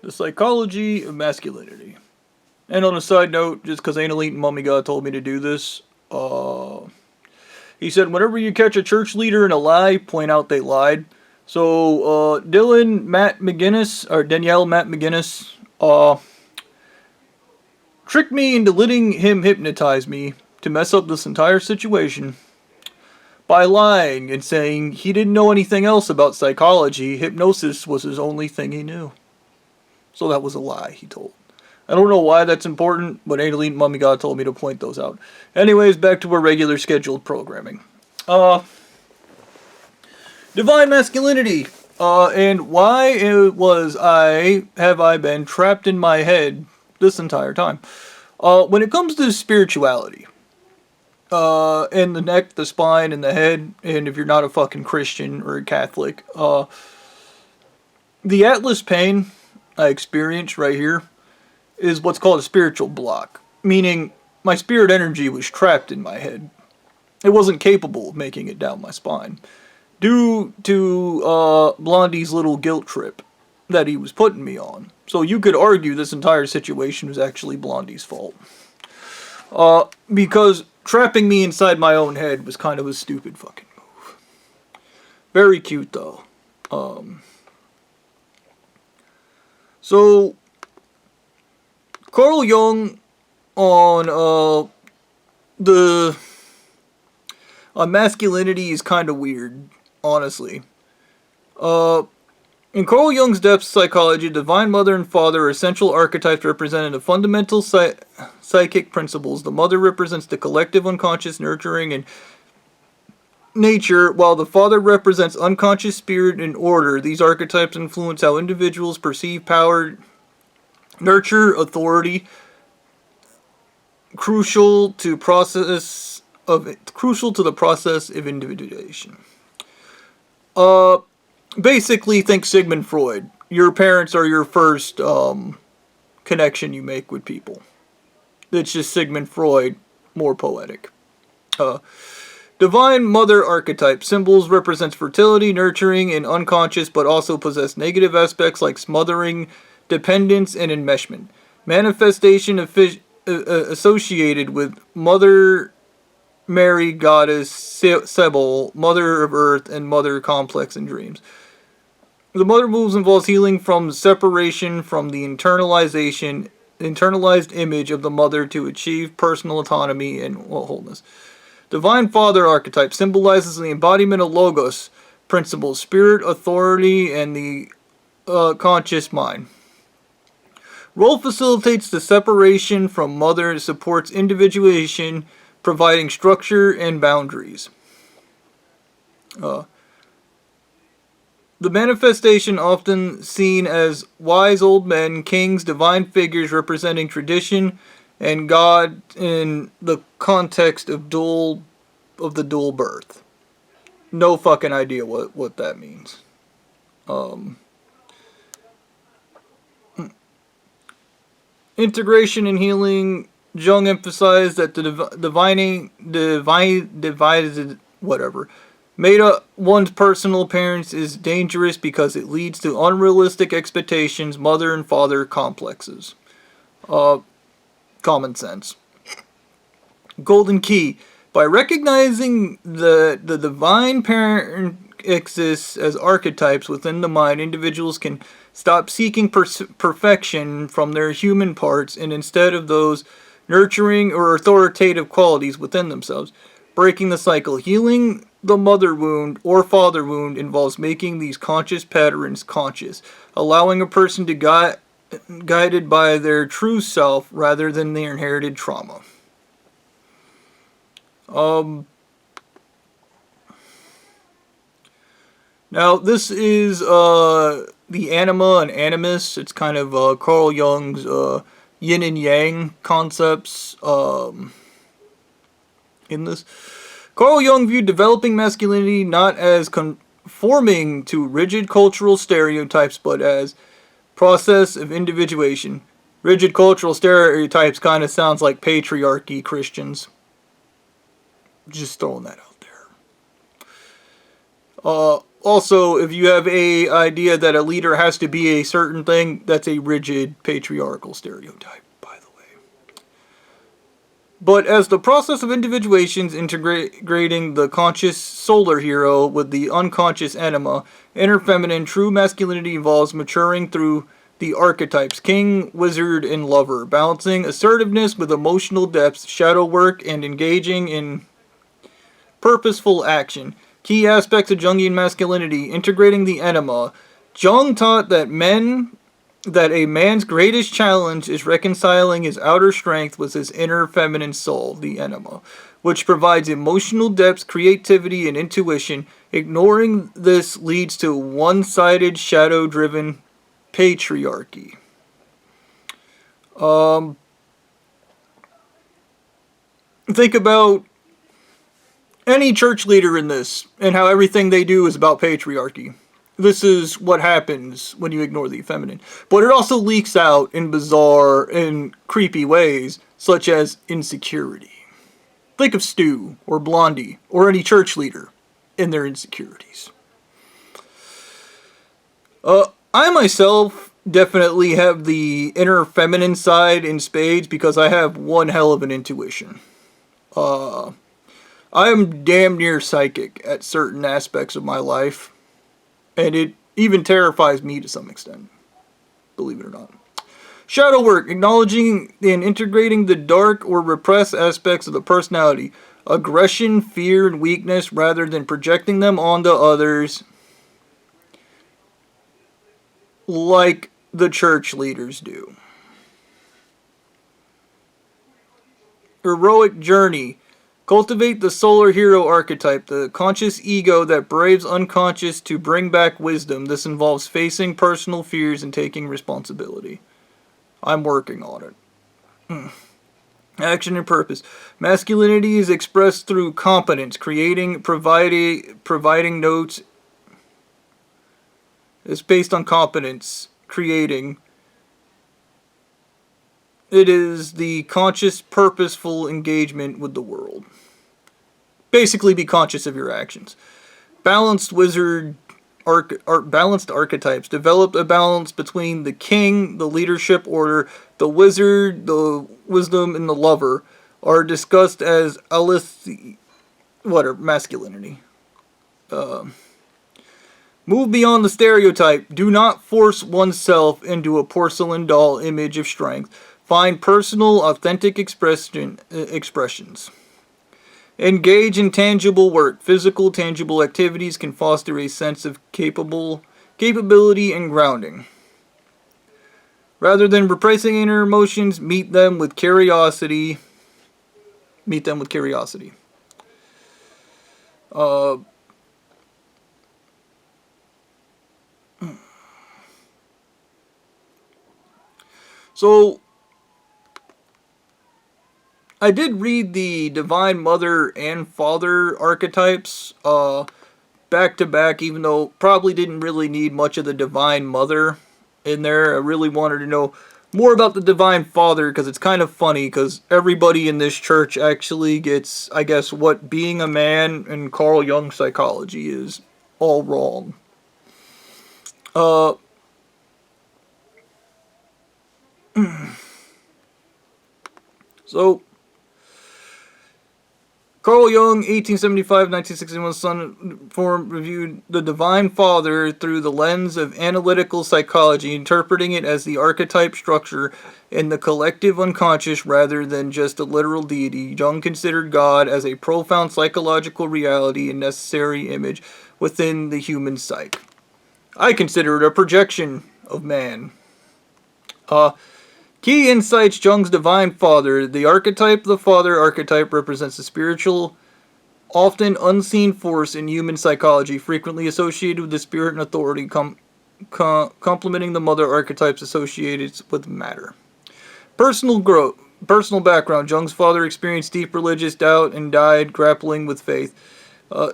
The psychology of masculinity. And on a side note, just because Anal Eating Mummy God told me to do this, he said, whenever you catch a church leader in a lie, point out they lied. So, Dylan Matt McGinnis, or Danielle Matt McGinnis, tricked me into letting him hypnotize me to mess up this entire situation by lying and saying he didn't know anything else about psychology. Hypnosis was his only thing he knew. So that was a lie he told. I don't know why that's important, but Anal Eating Mummy God told me to point those out. Anyways, back to our regular scheduled programming. Divine Masculinity. And why have I been trapped in my head this entire time? When it comes to spirituality, in the neck, the spine, and the head, and if you're not a fucking Christian or a Catholic, the Atlas pain I experience right here is what's called a spiritual block, meaning my spirit energy was trapped in my head. It wasn't capable of making it down my spine, due to Blondie's little guilt trip that he was putting me on. So you could argue this entire situation was actually Blondie's fault. Because trapping me inside my own head was kind of a stupid fucking move. Very cute though. So Carl Jung on masculinity is kind of weird, honestly. In Carl Jung's depth psychology, divine mother and father are essential archetypes representing the fundamental psychic principles. The mother represents the collective unconscious nurturing and nature, while the father represents unconscious spirit and order. These archetypes influence how individuals perceive power, nurture, authority, crucial to the process of individuation. Basically, think Sigmund Freud. Your parents are your first connection you make with people. It's just Sigmund Freud, more poetic. Divine Mother archetype. Symbols represents fertility, nurturing, and unconscious, but also possess negative aspects like smothering, dependence, and enmeshment. Manifestation associated with Mother Mary, Goddess, Sebel, Mother of Earth, and Mother Complex in dreams. The mother moves involves healing from separation from the internalized image of the mother to achieve personal autonomy and wholeness. Divine Father archetype symbolizes the embodiment of Logos principles, spirit, authority, and the conscious mind. Role facilitates the separation from mother and supports individuation, providing structure and boundaries. The manifestation often seen as wise old men, kings, divine figures representing tradition and God in the context of the dual birth. No fucking idea what that means. Integration and healing. Jung emphasized that the divided whatever made up one's personal appearance is dangerous because it leads to unrealistic expectations, mother and father complexes. Common sense. Golden key. By recognizing the divine parent exists as archetypes within the mind, individuals can stop seeking perfection from their human parts and instead of those nurturing or authoritative qualities within themselves. Breaking the cycle. Healing the mother wound or father wound involves making these conscious patterns conscious, allowing a person to guided by their true self rather than their inherited trauma. Now this is the anima and animus. It's kind of Carl Jung's yin and yang concepts in this. Carl Jung viewed developing masculinity not as conforming to rigid cultural stereotypes, but as process of individuation. Rigid cultural stereotypes kind of sounds like patriarchy Christians. Just throwing that out there. Also, if you have a idea that a leader has to be a certain thing, that's a rigid patriarchal stereotype, by the way. But as the process of individuations integrating the conscious solar hero with the unconscious anima, inner feminine true masculinity involves maturing through the archetypes king, wizard, and lover, balancing assertiveness with emotional depth, shadow work, and engaging in purposeful action. Key aspects of Jungian masculinity, integrating the enema. Jung taught that a man's greatest challenge is reconciling his outer strength with his inner feminine soul, the enema, which provides emotional depth, creativity, and intuition. Ignoring this leads to one-sided, shadow-driven patriarchy. Think about any church leader in this, and how everything they do is about patriarchy. This is what happens when you ignore the feminine. But it also leaks out in bizarre and creepy ways, such as insecurity. Think of Stu, or Blondie, or any church leader, and their insecurities. I myself definitely have the inner feminine side in spades because I have one hell of an intuition. I am damn near psychic at certain aspects of my life, and it even terrifies me to some extent, believe it or not. Shadow work, acknowledging and integrating the dark or repressed aspects of the personality, aggression, fear, and weakness, rather than projecting them onto others like the church leaders do. Heroic journey. Cultivate the solar hero archetype, the conscious ego that braves unconscious to bring back wisdom. This involves facing personal fears and taking responsibility. I'm working on it. Action and purpose. Masculinity is expressed through competence, providing notes. It's based on competence, creating. It is the conscious, purposeful engagement with the world. Basically, be conscious of your actions. Balanced balanced archetypes. Develop a balance between the king, the leadership order, the wizard, the wisdom, and the lover are discussed as masculinity. Move beyond the stereotype. Do not force oneself into a porcelain doll image of strength. Find personal, authentic expressions. Engage in tangible work. Physical, tangible activities can foster a sense of capability and grounding. Rather than repressing inner emotions, meet them with curiosity. So, I did read the Divine Mother and Father archetypes back to back, even though probably didn't really need much of the Divine Mother in there. I really wanted to know more about the Divine Father because it's kind of funny because everybody in this church actually gets, I guess, what being a man and Carl Jung's psychology is all wrong. So, Carl Jung, 1875-1961, Sun Form, reviewed the Divine Father through the lens of analytical psychology, interpreting it as the archetype structure in the collective unconscious rather than just a literal deity. Jung considered God as a profound psychological reality and necessary image within the human psyche. I consider it a projection of man. Key insights: Jung's Divine Father. The Father archetype represents a spiritual, often unseen force in human psychology, frequently associated with the spirit and authority, complementing the Mother archetypes associated with matter. Personal growth. Personal background. Jung's father experienced deep religious doubt and died grappling with faith.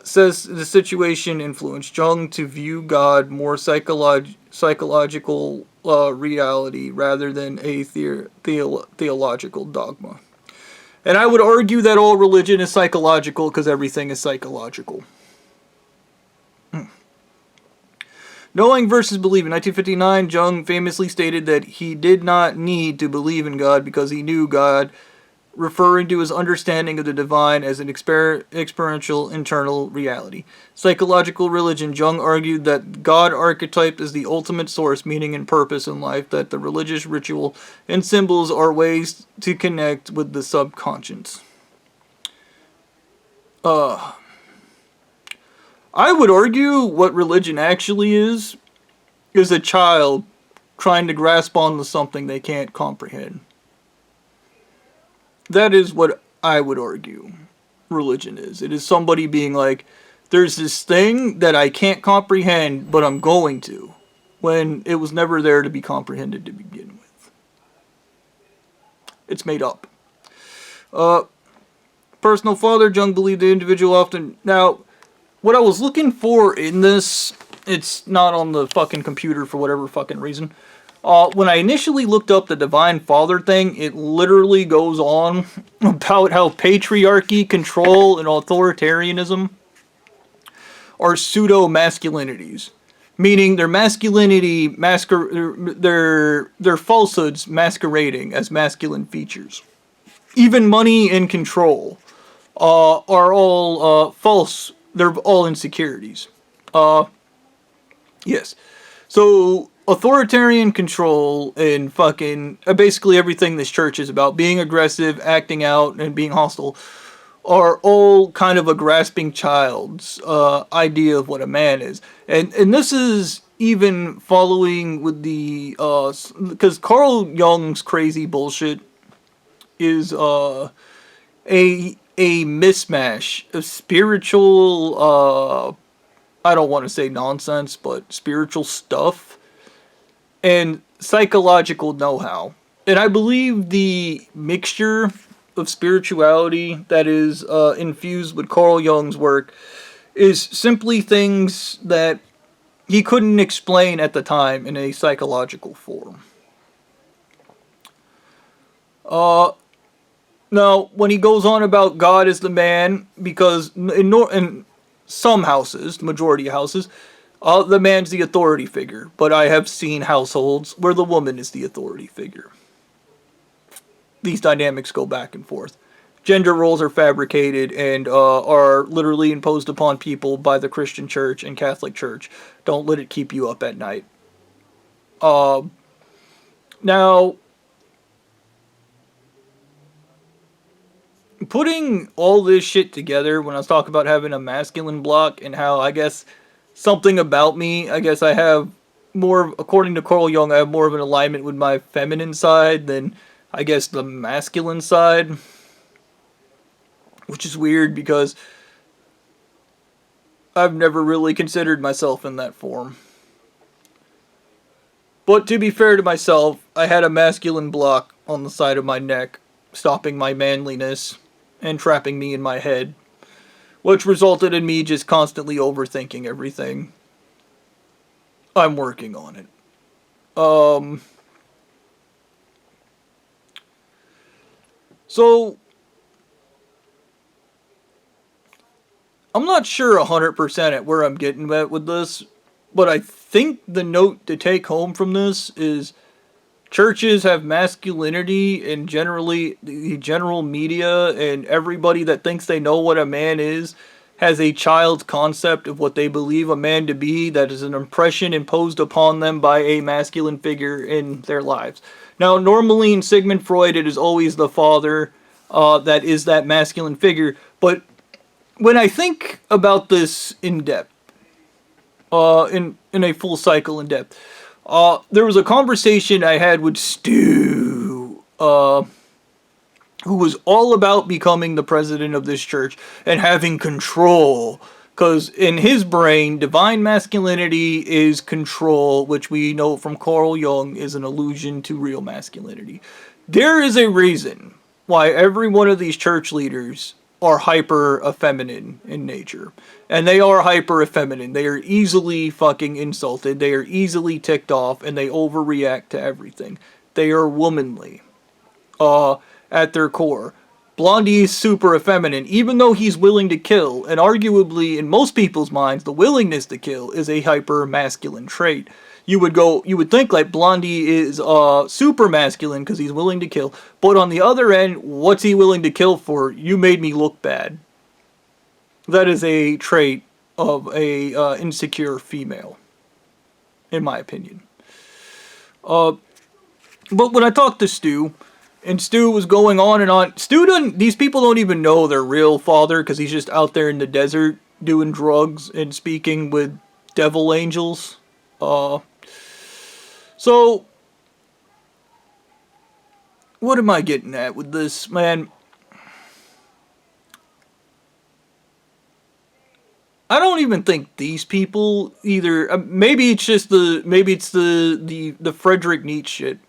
Says the situation influenced Jung to view God more psychological reality rather than a theological dogma. And I would argue that all religion is psychological because everything is psychological. Knowing versus believing. 1959, Jung famously stated that he did not need to believe in God because he knew God, referring to his understanding of the divine as an experiential internal reality. Psychological religion. Jung argued that God archetype is the ultimate source, meaning, and purpose in life, that the religious ritual and symbols are ways to connect with the subconscious. I would argue what religion actually is a child trying to grasp onto something they can't comprehend. That is what I would argue religion is. It is somebody being like, there's this thing that I can't comprehend, but I'm going to, when it was never there to be comprehended to begin with. It's made up. Personal father, Jung believed the individual often... Now, what I was looking for in this, it's not on the fucking computer for whatever fucking reason. When I initially looked up the Divine Father thing, it literally goes on about how patriarchy, control, and authoritarianism are pseudo-masculinities. Meaning their masculinity, their falsehoods masquerading as masculine features. Even money and control are all false. They're all insecurities. Yes. So... authoritarian control and fucking basically everything this church is about, being aggressive, acting out, and being hostile, are all kind of a grasping child's idea of what a man is. And this is even following with the because Carl Jung's crazy bullshit is a mismatch of spiritual I don't want to say nonsense, but spiritual stuff and psychological know-how. And I believe the mixture of spirituality that is infused with Carl Jung's work is simply things that he couldn't explain at the time in a psychological form. Now, when he goes on about God as the man, because in some houses, the majority of houses, the man's the authority figure, but I have seen households where the woman is the authority figure. These dynamics go back and forth. Gender roles are fabricated and are literally imposed upon people by the Christian Church and Catholic Church. Don't let it keep you up at night. Now, putting all this shit together, when I was talking about having a masculine block and how, I guess, something about me, I guess I have more, according to Carl Jung, I have more of an alignment with my feminine side than, I guess, the masculine side. Which is weird because I've never really considered myself in that form. But to be fair to myself, I had a masculine block on the side of my neck, stopping my manliness and trapping me in my head. Which resulted in me just constantly overthinking everything. I'm working on it. So, I'm not sure 100% at where I'm getting at with this, but I think the note to take home from this is churches have masculinity, and generally the general media and everybody that thinks they know what a man is has a child's concept of what they believe a man to be that is an impression imposed upon them by a masculine figure in their lives. Now, normally in Sigmund Freud, it is always the father that is that masculine figure, but when I think about this in depth, in a full cycle in depth, there was a conversation I had with Stu, who was all about becoming the president of this church and having control. Because in his brain, divine masculinity is control, which we know from Carl Jung is an allusion to real masculinity. There is a reason why every one of these church leaders are hyper effeminate in nature. And they are hyper effeminate. They are easily fucking insulted. They are easily ticked off. And they overreact to everything. They are womanly. At their core. Blondie is super effeminate, even though he's willing to kill, and arguably, in most people's minds, the willingness to kill is a hyper-masculine trait. You would think like Blondie is super masculine because he's willing to kill, but on the other end, what's he willing to kill for? You made me look bad. That is a trait of a insecure female, in my opinion. But when I talked to Stu, and Stu was going on and on. These people don't even know their real father because he's just out there in the desert doing drugs and speaking with devil angels. So, what am I getting at with this, man? I don't even think these people either. Maybe it's just the Friedrich Nietzsche shit.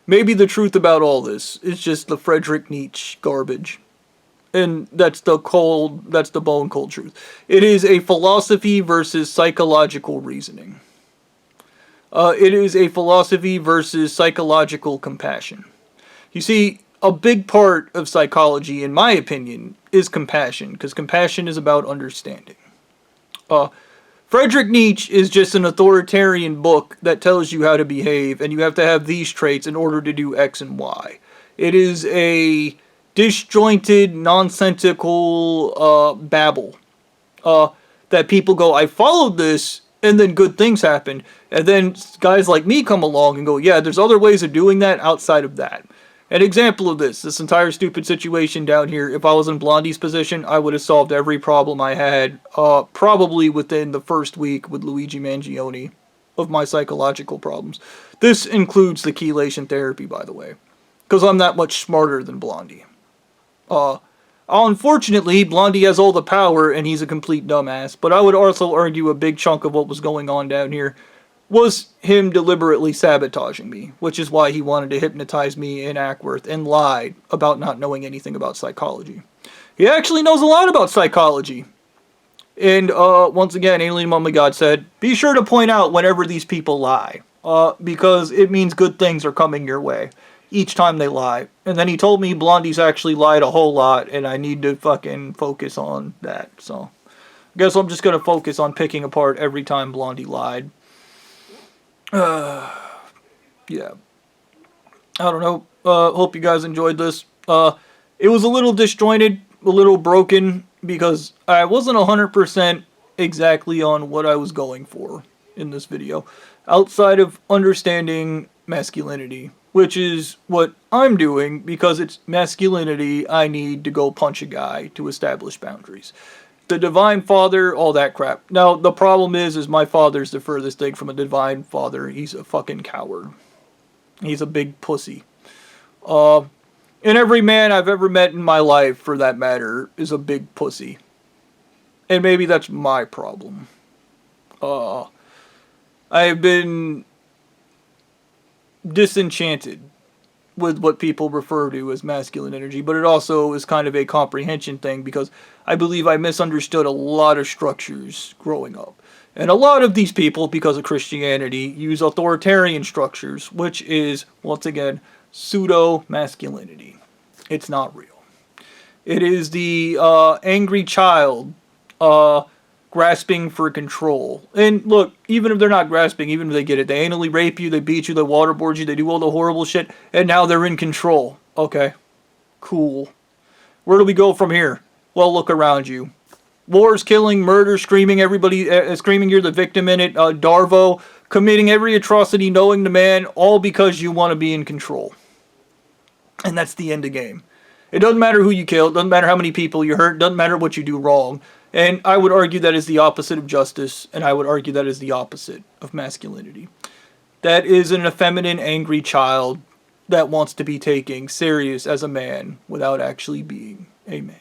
Maybe the truth about all this is just the Friedrich Nietzsche garbage. And that's the bone cold truth. It is a philosophy versus psychological reasoning. It is a philosophy versus psychological compassion. You see, a big part of psychology, in my opinion, is compassion, because compassion is about understanding. Friedrich Nietzsche is just an authoritarian book that tells you how to behave, and you have to have these traits in order to do X and Y. It is a disjointed, nonsensical babble that people go, I followed this, and then good things happen. And then guys like me come along and go, yeah, there's other ways of doing that outside of that. An example of this entire stupid situation down here, if I was in Blondie's position, I would have solved every problem I had, probably within the first week with Luigi Mangione, of my psychological problems. This includes the chelation therapy, by the way, because I'm that much smarter than Blondie. Unfortunately, Blondie has all the power, and he's a complete dumbass, but I would also argue a big chunk of what was going on down here was him deliberately sabotaging me, which is why he wanted to hypnotize me in Ackworth and lied about not knowing anything about psychology. He actually knows a lot about psychology. And once again, Alien Mummy God said, be sure to point out whenever these people lie, because it means good things are coming your way each time they lie. And then he told me Blondie's actually lied a whole lot, and I need to fucking focus on that. So, I guess I'm just going to focus on picking apart every time Blondie lied. Yeah. I don't know. Hope you guys enjoyed this. It was a little disjointed, a little broken, because I wasn't 100% exactly on what I was going for in this video, outside of understanding masculinity, which is what I'm doing, because it's masculinity. I need to go punch a guy to establish boundaries. The Divine Father, all that crap. Now, the problem is my father's the furthest thing from a Divine Father. He's a fucking coward. He's a big pussy. And every man I've ever met in my life, for that matter, is a big pussy. And maybe that's my problem. I have been disenchanted with what people refer to as masculine energy, but it also is kind of a comprehension thing, because I believe I misunderstood a lot of structures growing up. And a lot of these people, because of Christianity, use authoritarian structures, which is, once again, pseudo-masculinity. It's not real. It is the angry child grasping for control. And look, even if they're not grasping, even if they get it, they anally rape you, they beat you, they waterboard you, they do all the horrible shit, and now they're in control. Okay, cool. Where do we go from here? Well, look around you. Wars, killing, murder, screaming, everybody screaming you're the victim in it. Darvo, committing every atrocity, knowing the man, all because you want to be in control. And that's the end of game. It doesn't matter who you kill, it doesn't matter how many people you hurt, it doesn't matter what you do wrong. And I would argue that is the opposite of justice, and I would argue that is the opposite of masculinity. That is an effeminate, angry child that wants to be taken serious as a man without actually being a man.